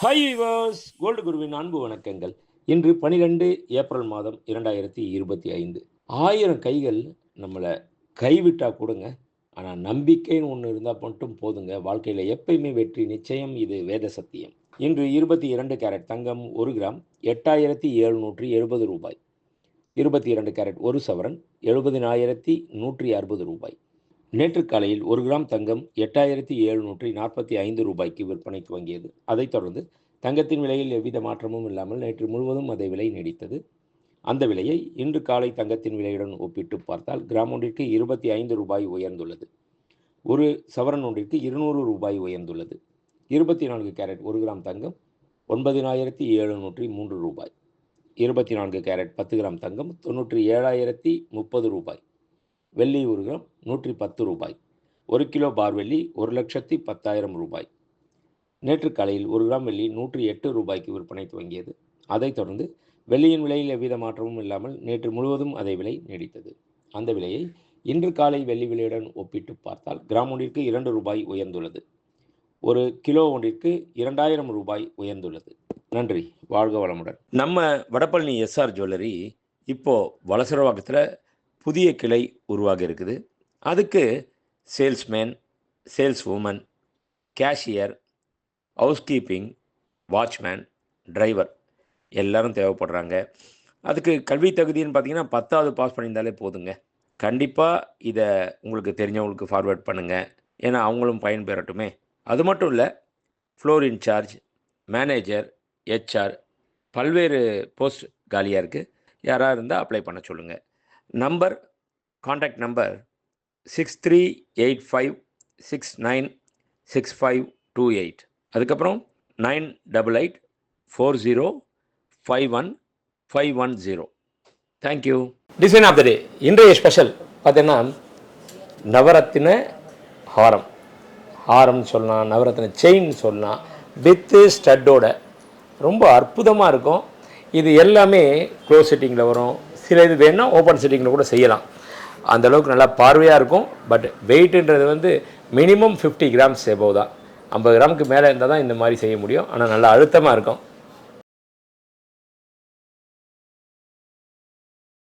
Hi viewers, gold குருவின் அன்பு வணக்கங்கள். இன்று 12 ஏப்ரல் மாதம் 2025. 1000 கைகள் நம்மளை கைவிட்டா கூடங்க, ஆனால் நம்பிக்கைன்னு ஒன்று இருந்தால் மட்டும் போதுங்க. வாழ்க்கையில் எப்பயுமே வெற்றி நிச்சயம். இது வேத சத்தியம். இன்று 22 கேரட் தங்கம் 1 கிராம் 8770 ரூபாய். 22 கேரட் 1 சவரன் 70,160 ரூபாய். நேற்று காலையில் 1 கிராம் தங்கம் 8745 ரூபாய்க்கு விற்பனை துவங்கியது. அதைத் தொடர்ந்து தங்கத்தின் விலையில் எவ்வித மாற்றமும் இல்லாமல் நேற்று முழுவதும் அதே விலை நீடித்தது. அந்த விலையை இன்று காலை தங்கத்தின் விலையுடன் ஒப்பிட்டு பார்த்தால் கிராம் ஒன்றிற்கு 25 ரூபாய் உயர்ந்துள்ளது. ஒரு சவரன் ஒன்றிற்கு 200 ரூபாய் உயர்ந்துள்ளது. 24 கேரட் 1 கிராம் தங்கம் 9703 ரூபாய். 24 கேரட் 10 கிராம் தங்கம் 97,030 ரூபாய். வெள்ளி 1 கிராம் 110 ரூபாய். 1 கிலோ பார் வெள்ளி 1,10,000 ரூபாய். நேற்று காலையில் 1 கிராம் வெள்ளி 108 ரூபாய்க்கு விற்பனை துவங்கியது. அதைத் தொடர்ந்து வெள்ளியின் விலையில் எவ்வித மாற்றமும் இல்லாமல் நேற்று முழுவதும் அதே விலை நீடித்தது. அந்த விலையை இன்று காலை வெள்ளி விலையுடன் ஒப்பிட்டு பார்த்தால் கிராம் ஒன்றிற்கு 2 ரூபாய் உயர்ந்துள்ளது. ஒரு கிலோ ஒன்றிற்கு 2000 ரூபாய் உயர்ந்துள்ளது. நன்றி, வாழ்க வளமுடன். நம்ம வடபழனி எஸ்ஆர் ஜுவல்லரி இப்போது வலசரவாக்கத்தில் புதிய கிளை உருவாகி இருக்குது. அதுக்கு salesman, saleswoman, cashier, housekeeping, watchman, driver எல்லோரும் தேவைப்படுறாங்க. அதுக்கு கல்வி தகுதின்னு பார்த்தீங்கன்னா 10வது பாஸ் பண்ணியிருந்தாலே போதுங்க. கண்டிப்பாக இதை உங்களுக்கு தெரிஞ்சவங்களுக்கு ஃபார்வேர்ட் பண்ணுங்கள், ஏன்னா அவங்களும் பயன்பெறட்டுமே. அது மட்டும் இல்லை, ஃப்ளோர் இன்சார்ஜ், மேனேஜர், ஹெச்ஆர் பல்வேறு போஸ்ட் காலியாக இருக்குது. யாராக இருந்தால் அப்ளை பண்ண சொல்லுங்கள். Contact number 6385696528. அதுக்கப்புறம் 9884051510. தேங்க்யூ. டிசைன் ஆஃப் த டே. இன்றைய ஸ்பெஷல் பார்த்தீங்கன்னா நவரத்தின ஹாரம்னு சொல்லலாம், நவரத்தின செயின் சொல்லலாம், வித்து ஸ்டட்டோட ரொம்ப அற்புதமாக இருக்கும். இது எல்லாமே க்ளோஸ் செட்டிங்கில் வரும். சில இது வேணால் ஓப்பன் செட்டிங்கில் கூட செய்யலாம். அந்தளவுக்கு நல்லா பார்வையாக இருக்கும். பட் வெயிட்டுன்றது மினிமம் 50 கிராம்ஸ் எபோவ் தான். 50 கிராமுக்கு மேலே இருந்தால் தான் இந்த மாதிரி செய்ய முடியும். ஆனால் நல்லா அழுத்தமாக இருக்கும்.